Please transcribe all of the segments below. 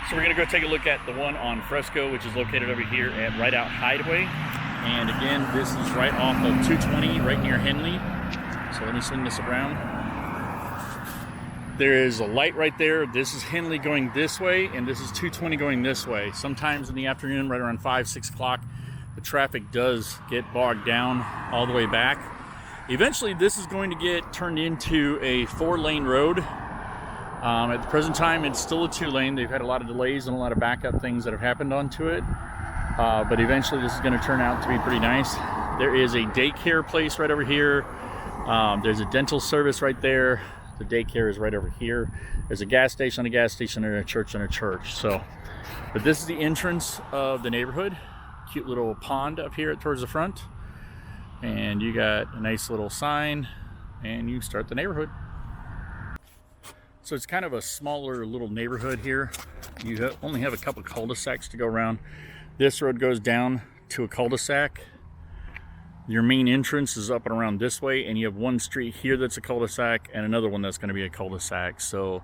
So we're going to go take a look at the one on Fresco, which is located over here at Rideout Hideaway. And again, this is right off of 220, right near Henley. So let me swing this around. There is a light right there. This is Henley going this way, and this is 220 going this way. Sometimes in the afternoon, right around 5, 6 o'clock, the traffic does get bogged down all the way back. Eventually, this is going to get turned into a 4-lane road. At the present time, it's still a 2-lane. They've had a lot of delays and a lot of backup things that have happened onto it. But eventually, this is going to turn out to be pretty nice. There is a daycare place right over here. There's a dental service right there. The daycare is right over here. There's a gas station, and a church, and a church. So, but this is the entrance of the neighborhood. Cute little pond up here towards the front. And you got a nice little sign, and you start the neighborhood. So it's kind of a smaller little neighborhood here. You only have a couple cul-de-sacs to go around. This road goes down to a cul-de-sac. Your main entrance is up and around this way, and you have one street here that's a cul-de-sac and another one that's going to be a cul-de-sac. So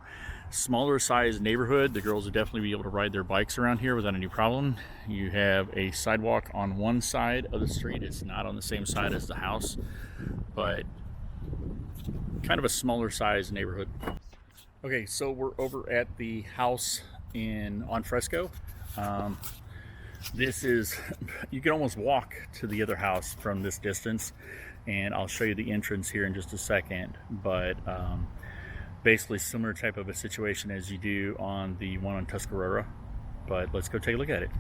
smaller size neighborhood. The girls will definitely be able to ride their bikes around here without any problem. You have a sidewalk on one side of the street. It's not on the same side as the house, but kind of a smaller size neighborhood. Okay, so we're over at the house on Fresco. This is, you can almost walk to the other house from this distance, and I'll show you the entrance here in just a second. But basically similar type of a situation as you do on the one on Tuscarora. But let's go take a look at it.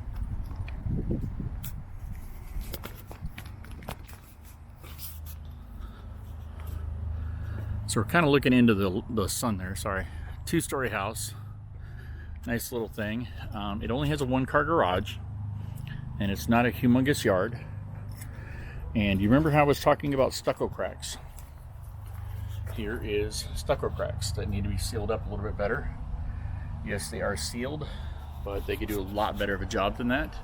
So we're kind of looking into the sun there, sorry. 2-story house, nice little thing. It only has a 1-car garage, and it's not a humongous yard. And you remember how I was talking about stucco cracks? Here is stucco cracks that need to be sealed up a little bit better. Yes, they are sealed, but they could do a lot better of a job than that.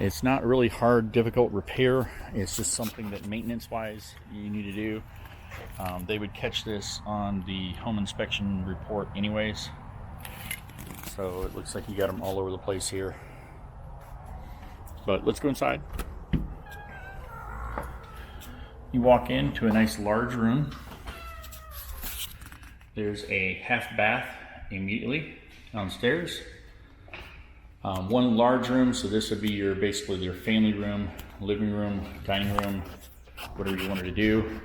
It's not really hard, difficult repair. It's just something that maintenance-wise you need to do. They would catch this on the home inspection report anyways. So it looks like you got them all over the place here. But let's go inside. You walk into a nice large room. There's a half bath immediately downstairs. One large room, so this would be basically your family room, living room, dining room, whatever you wanted to do.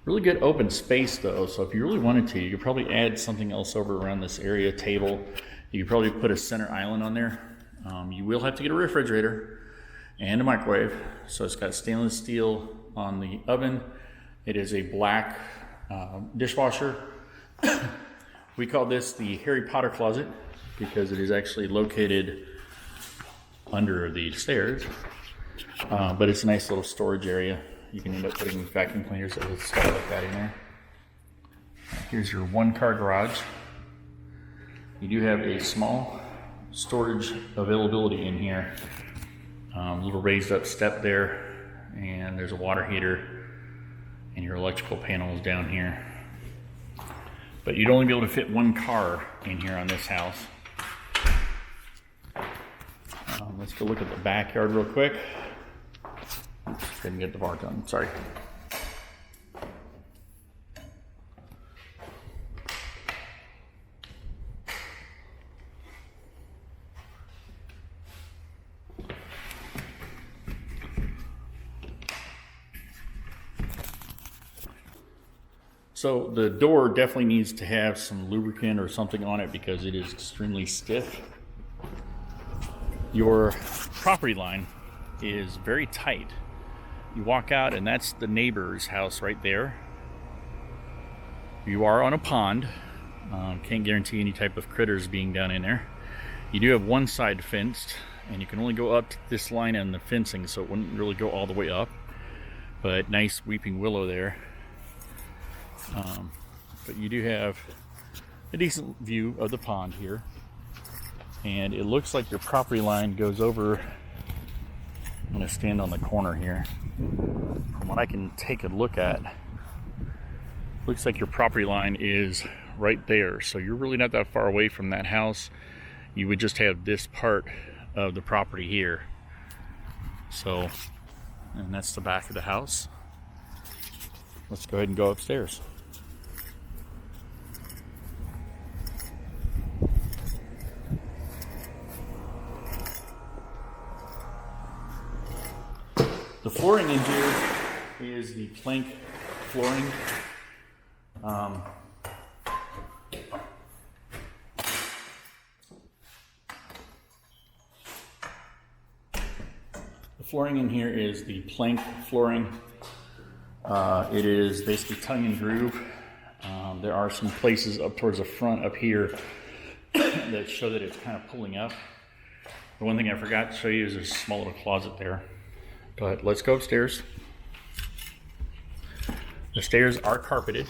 Really good open space though, so if you really wanted to, you could probably add something else over around this area, table. You could probably put a center island on there. You will have to get a refrigerator and a microwave. So it's got stainless steel on the oven. It is a black dishwasher. We call this the Harry Potter closet because it is actually located under the stairs. But it's a nice little storage area. You can end up putting vacuum cleaners and stuff like that in there. Here's your 1-car garage. You do have a small storage availability in here. Little raised up step there, and there's a water heater, and your electrical panel is down here. But you'd only be able to fit 1 car in here on this house. Let's go look at the backyard real quick. Didn't get the bar done, sorry. So the door definitely needs to have some lubricant or something on it because it is extremely stiff. Your property line is very tight. You walk out and that's the neighbor's house right there. You are on a pond. Can't guarantee any type of critters being down in there. You do have one side fenced, and you can only go up to this line on the fencing, so it wouldn't really go all the way up. But nice weeping willow there. But you do have a decent view of the pond here. And it looks like your property line goes over. I'm going to stand on the corner here. From what I can take a look at, looks like your property line is right there. So you're really not that far away from that house. You would just have this part of the property here. So, and that's the back of the house. Let's go ahead and go upstairs. The flooring in here is the plank flooring. The flooring in here is the plank flooring. It is basically tongue and groove. There are some places up towards the front up here that show that it's kind of pulling up. The one thing I forgot to show you is there's a small little closet there. But let's go upstairs. The stairs are carpeted.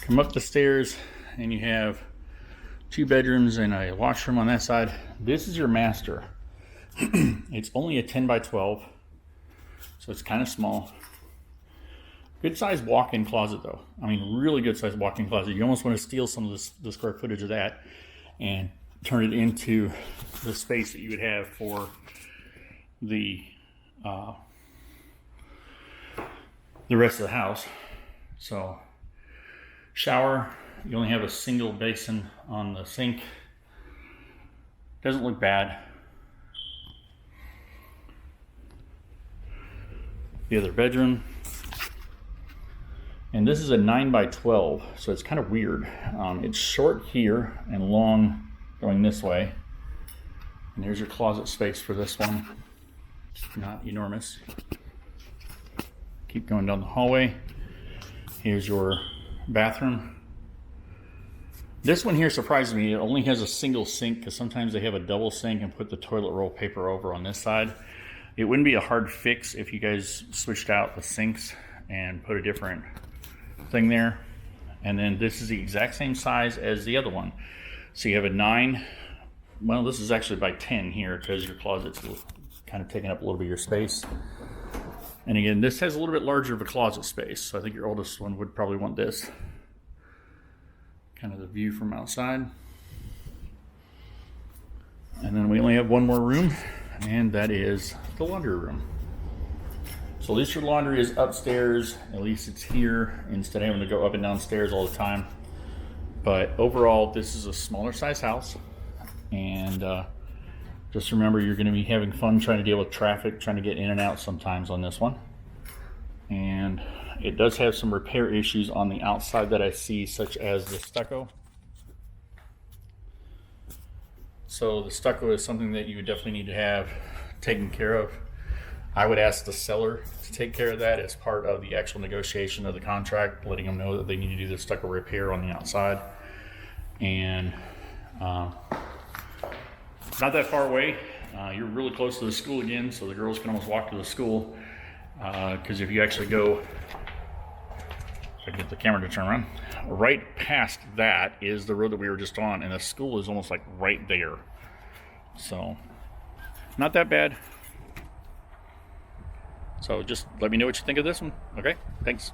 Come up the stairs and you have 2 bedrooms and a washroom on that side. This is your master. It's only a 10 by 12, so it's kind of small. Good sized walk-in closet though. I mean, really good sized walk-in closet. You almost want to steal some of the square footage of that and turn it into the space that you would have for the rest of the house. So, shower, you only have a single basin on the sink. Doesn't look bad. The other bedroom. And this is a 9 by 12, so it's kind of weird. It's short here and long going this way. And there's your closet space for this one. Not enormous. Keep going down the hallway. Here's your bathroom. This one here surprises me. It only has a single sink because sometimes they have a double sink and put the toilet roll paper over on this side. It wouldn't be a hard fix if you guys switched out the sinks and put a different thing there. And then this is the exact same size as the other one. So you have a 9. Well, this is actually by 10 here because your closet's kind of taking up a little bit of your space. And again, this has a little bit larger of a closet space. So I think your oldest one would probably want this. Kind of the view from outside. And then we only have one more room, and that is the laundry room. So at least your laundry is upstairs. At least it's here instead of having to go up and down stairs all the time. But overall, this is a smaller size house. And just remember, you're going to be having fun trying to deal with traffic, trying to get in and out sometimes on this one. And it does have some repair issues on the outside that I see, such as the stucco. So the stucco is something that you would definitely need to have taken care of. I would ask the seller to take care of that as part of the actual negotiation of the contract, letting them know that they need to do the stucco repair on the outside. And not that far away. You're really close to the school again, so the girls can almost walk to the school. Because if you actually go, if I can get the camera to turn around, right past that is the road that we were just on, and the school is almost like right there. So, not that bad. So just let me know what you think of this one. Okay, thanks.